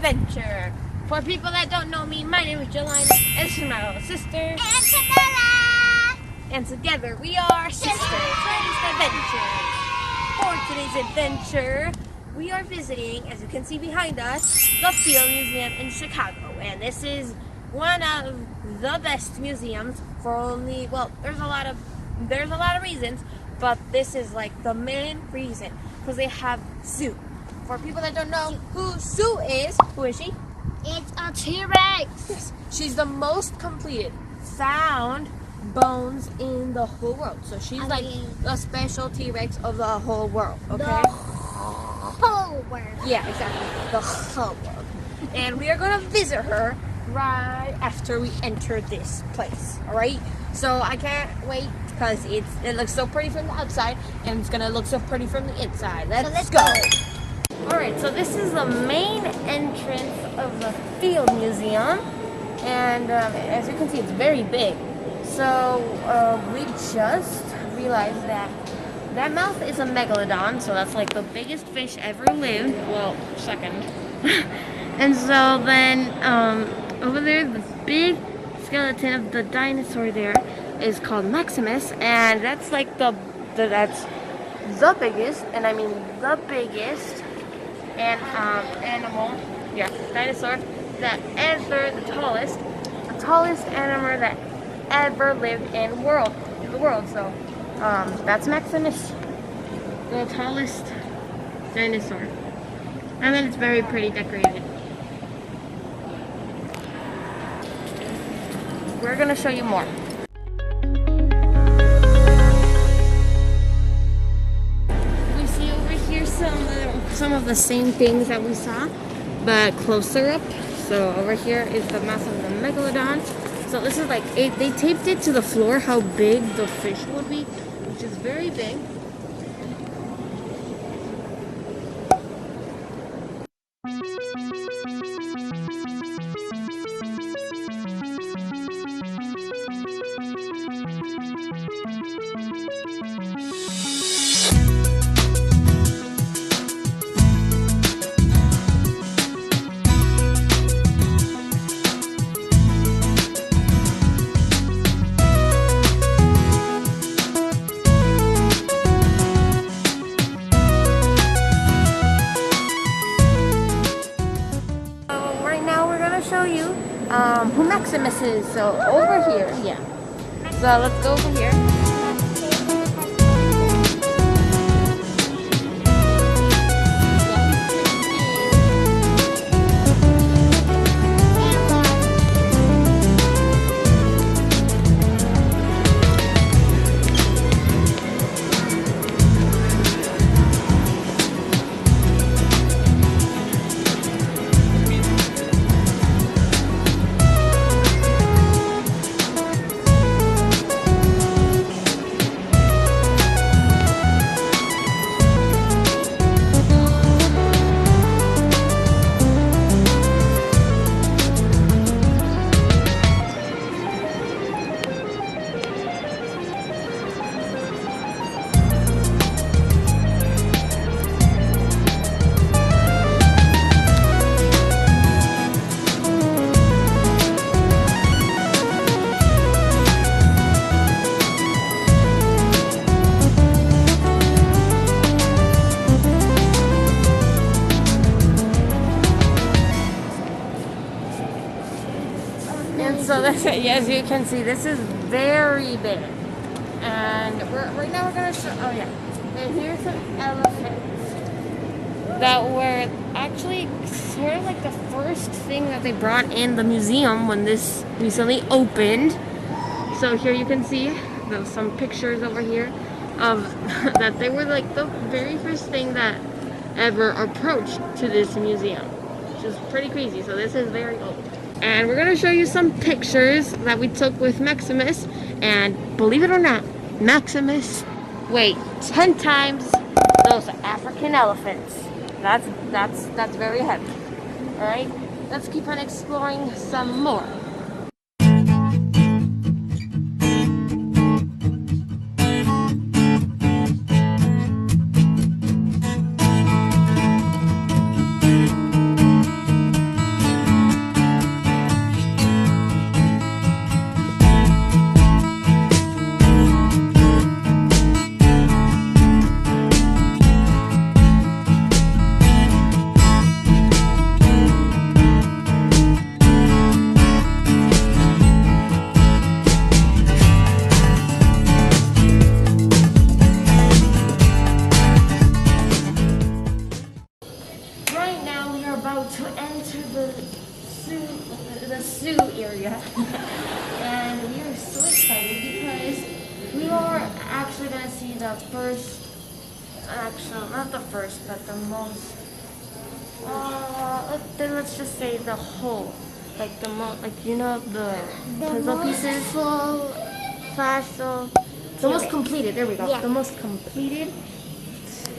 adventure. For people that don't know me, my name is Jelena, and this is my little sister. And Camilla! And together we are sisters. For today's adventure, we are visiting, as you can see behind us, the Field Museum in Chicago. And this is one of the best museums for only, well, there's a lot of reasons, but this is like the main reason, because they have Sue. For people that don't know who Sue is, who is she? It's a T-Rex! Yes, she's the most completed found bones in the whole world. So she's like the special T-Rex of the whole world, okay? The whole world. Yeah, exactly. The whole world. And we are going to visit her right after we enter this place, alright? So I can't wait because it looks so pretty from the outside and it's going to look so pretty from the inside. Let's go. Alright, so this is the main entrance of the Field Museum. And as you can see, it's very big. So we just realized that mouth is a megalodon, so that's like the biggest fish ever lived. Well, second. And so then over there, the big skeleton of the dinosaur there is called Maximus, and that's like that's the biggest, and I mean the biggest animal, yeah, dinosaur that ever, the tallest animal that ever lived in the world. So that's Maximus, the tallest dinosaur, and then it's very pretty decorated. We're gonna show you more. We see over here some of the same things that we saw, but closer up. So over here is the mouth of the megalodon. So this is like, they taped it to the floor how big the fish would be, which is very big. Show you who Maximus is. So over here, yeah. So let's go over here. So that's it. As you can see, this is very big. And right now we're gonna show. Oh yeah, and here's some elephants that were actually sort of like the first thing that they brought in the museum when this recently opened. So here you can see there's some pictures over here of that they were like the very first thing that ever approached to this museum, which is pretty crazy. So this is very old. And we're going to show you some pictures that we took with Maximus. And believe it or not, Maximus weighed 10 times those African elephants. That's very heavy. Alright, let's keep on exploring some more. the zoo area. And we are so excited because we are actually going to see the first, actually not the first, but the most, then let's just say the whole, like the most, like you know the puzzle pieces, full fossil. the most completed, there we go, Yeah. the most completed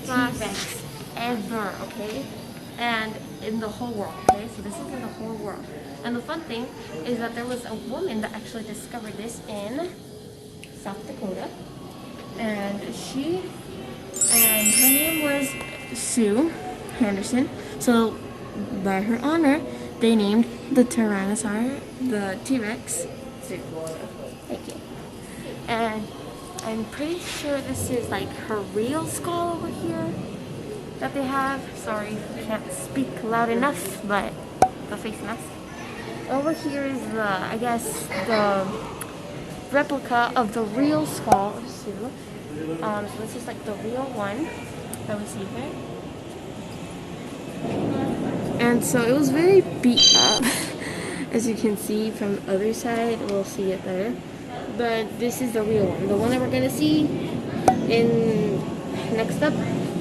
T-Rex ever, okay? And in the whole world, okay? So this is in the whole world. And the fun thing is that there was a woman that actually discovered this in South Dakota. And her name was Sue Henderson. So by her honor, they named the Tyrannosaurus, the T-Rex, Sue. Thank you. And I'm pretty sure this is like her real skull over here that they have. Sorry, can't speak loud enough, but the face mask. Over here is the, I guess, the replica of the real skull of Sue. So this is like the real one that we see here. And so it was very beat up, as you can see from the other side. We'll see it there. But this is the real one. The one that we're gonna see in next up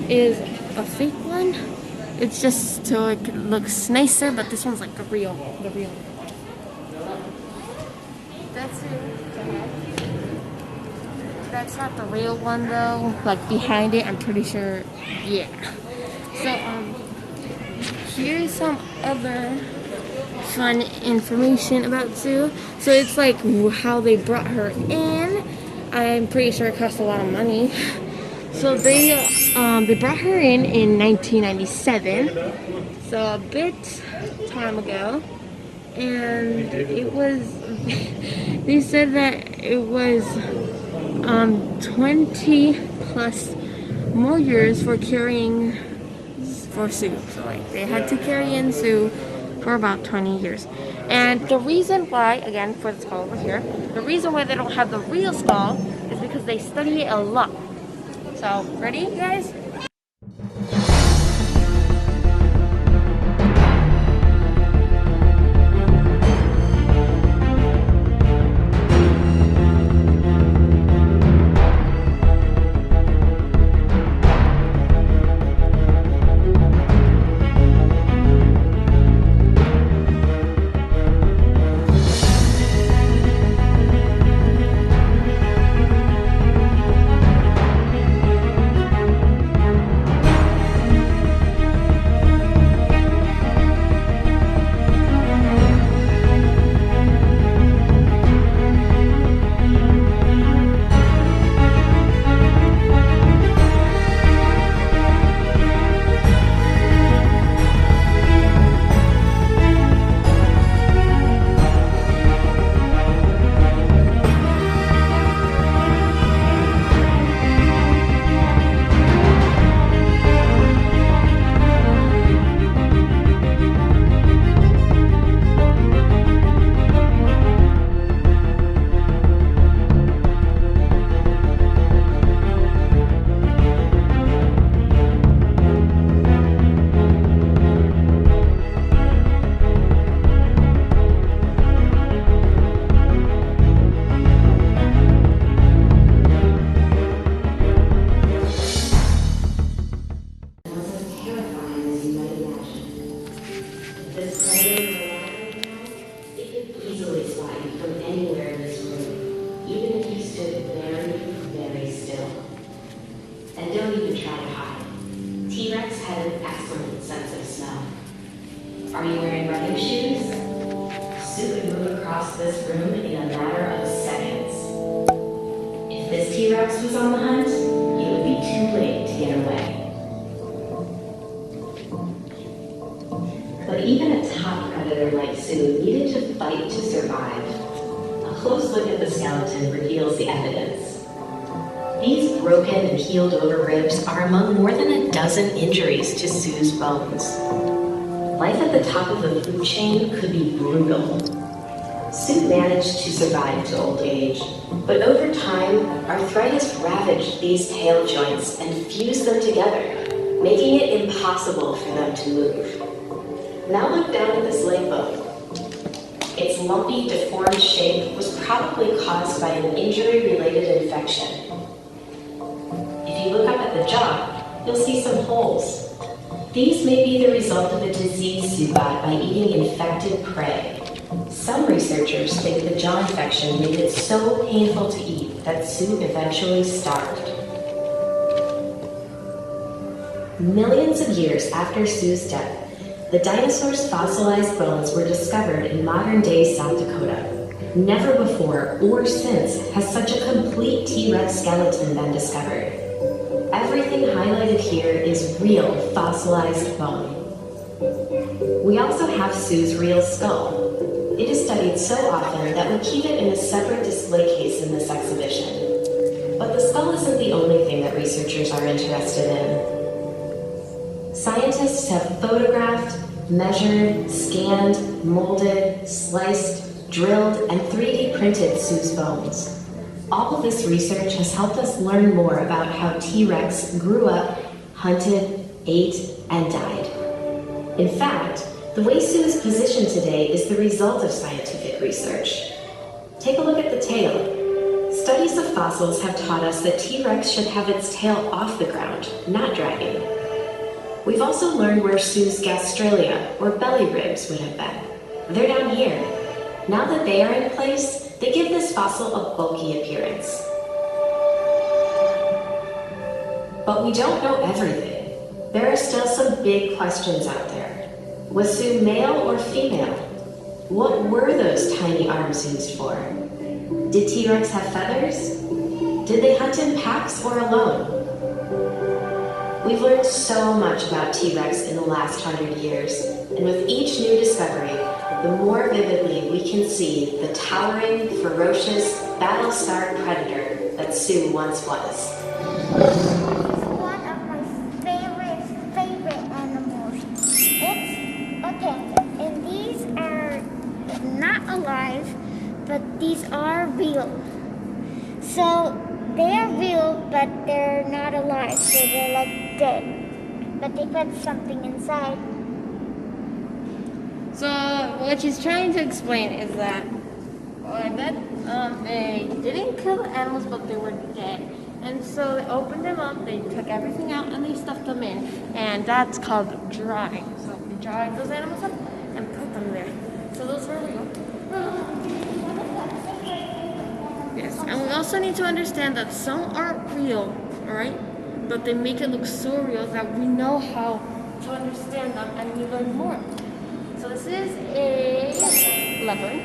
is a fake one. It's just so it looks nicer, but this one's like the real one. That's it. That's not the real one though. Like behind it, I'm pretty sure. Yeah. So here's some other fun information about Sue. So it's like how they brought her in. I'm pretty sure it cost a lot of money. So they brought her in 1997, so a bit time ago, and it was, they said that it was 20 plus more years for carrying for Sue. So like they had to carry in Sue for about 20 years. And the reason why, again for the skull over here, the reason why they don't have the real skull is because they study it a lot. So, ready, you guys? T-Rex had an excellent sense of smell. Are you wearing running shoes? Sue would move across this room in a matter of seconds. If this T-Rex was on the hunt, it would be too late to get away. But even a top predator like Sue needed to fight to survive. A close look at the skeleton reveals the evidence. These broken and healed over ribs are among more than a dozen injuries to Sue's bones. Life at the top of the food chain could be brutal. Sue managed to survive to old age, but over time, arthritis ravaged these tail joints and fused them together, making it impossible for them to move. Now look down at this leg bone. its lumpy, deformed shape was probably caused by an injury-related infection. If you look up at the jaw, you'll see some holes. These may be the result of a disease Sue got by eating infected prey. Some researchers think the jaw infection made it so painful to eat that Sue eventually starved. Millions of years after Sue's death, the dinosaur's fossilized bones were discovered in modern-day South Dakota. Never before or since has such a complete T-Rex skeleton been discovered. Everything highlighted here is real fossilized bone. We also have Sue's real skull. It is studied so often that we keep it in a separate display case in this exhibition. But the skull isn't the only thing that researchers are interested in. Scientists have photographed, measured, scanned, molded, sliced, drilled, and 3D printed Sue's bones. All of this research has helped us learn more about how T-Rex grew up, hunted, ate, and died. In fact, the way Sue is positioned today is the result of scientific research. Take a look at the tail. Studies of fossils have taught us that T-Rex should have its tail off the ground, not dragging. We've also learned where Sue's gastralia, or belly ribs, would have been. They're down here. Now that they are in place, they give this fossil a bulky appearance. But we don't know everything. There are still some big questions out there. Was Sue male or female? What were those tiny arms used for? Did T-Rex have feathers? Did they hunt in packs or alone? We've learned so much about T-Rex in the last 100 years, and with each new discovery, the more vividly we can see the towering, ferocious, battle-scarred predator that Sue once was. One of my favorite animals. And these are not alive, but these are real. So they are real, but they're not alive. So they're like dead. But they put something inside. So what she's trying to explain is that, they didn't kill the animals, but they were dead. And so they opened them up, they took everything out, and they stuffed them in. And that's called drying. So they dried those animals up and put them there. So those were real. Yes, and we also need to understand that some aren't real, alright? But they make it look so real that we know how to understand them and we learn more. So this is a leopard.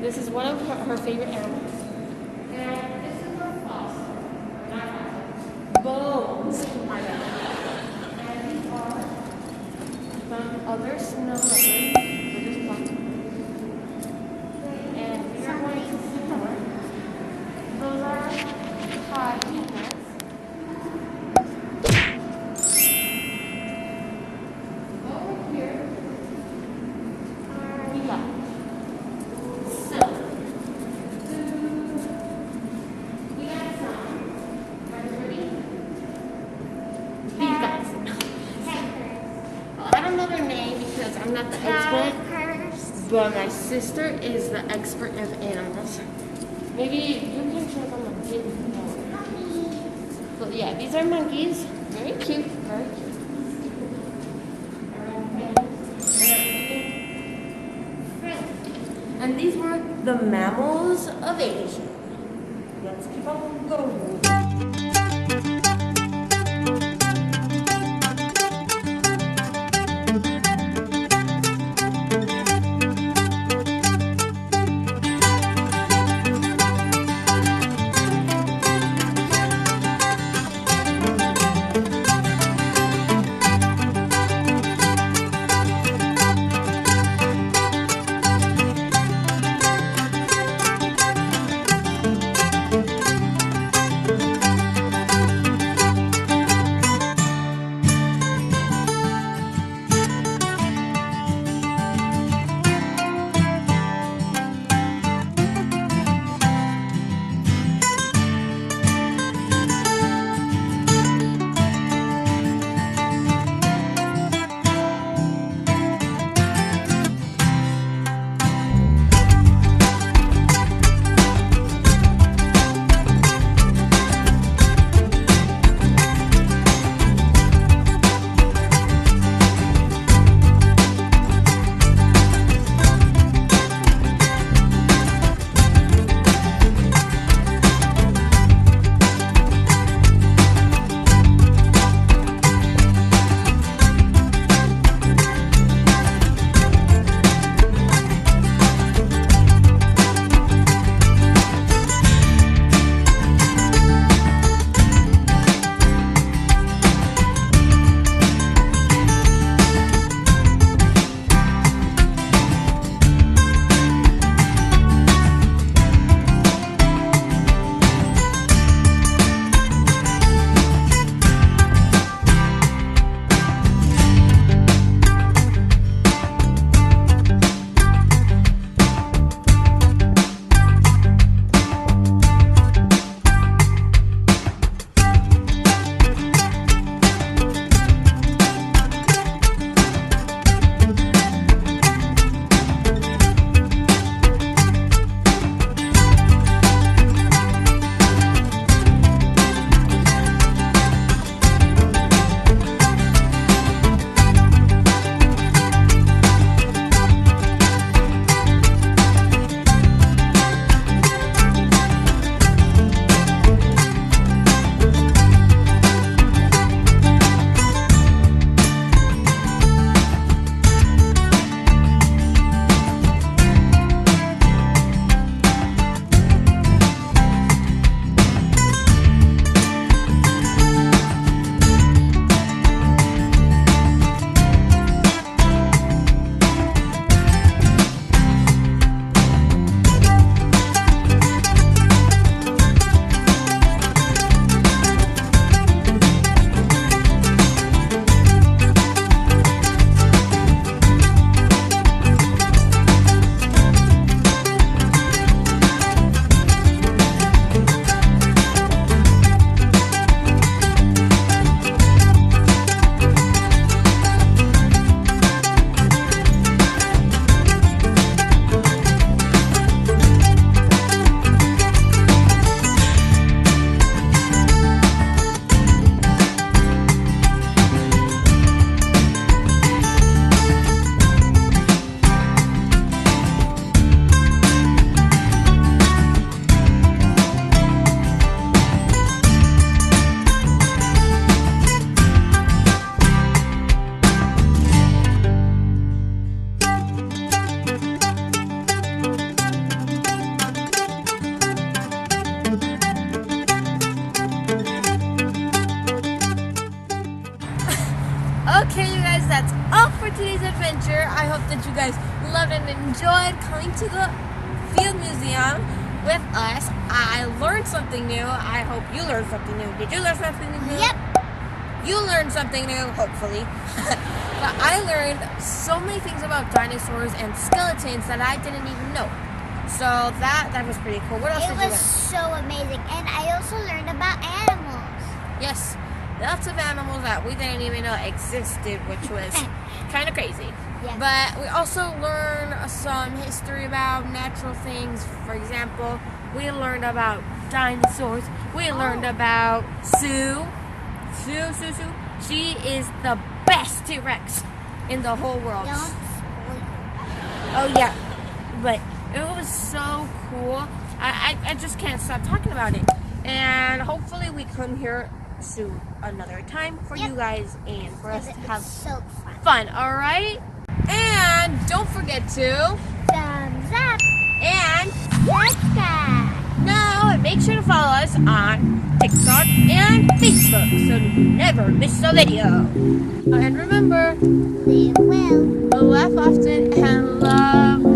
This is one of her favorite animals. And this is her fossil. Not bones. And these are some other snow leopards. They're just black. And we are going to see more. Those are hyenas. Over here. I'm not the expert, but my sister is the expert of animals. Maybe you can show them a bit more. So yeah, these are monkeys. Very cute, very cute. And these were the mammals of Asia. Let's keep on going. hope that you guys loved and enjoyed coming to the Field Museum with us. I learned something new. I hope you learned something new. Did you learn something new? Yep. You learned something new, hopefully. But I learned so many things about dinosaurs and skeletons that I didn't even know. So that was pretty cool. What else It did you was learn? so amazing. And I also learned about animals. Yes, lots of animals that we didn't even know existed, which was kind of crazy. Yeah. But we also learned some history about natural things. For example, we learned about dinosaurs. We learned about Sue. Sue. She is the best TRex in the whole world. Don't spoil. Oh yeah, but it was so cool. I just can't stop talking about it. And hopefully we come here soon another time for you guys and for us to have so fun, alright? And don't forget to thumbs up and subscribe. no, and make sure to follow us on TikTok and Facebook so that you never miss a video. And remember, Live well. laugh often and love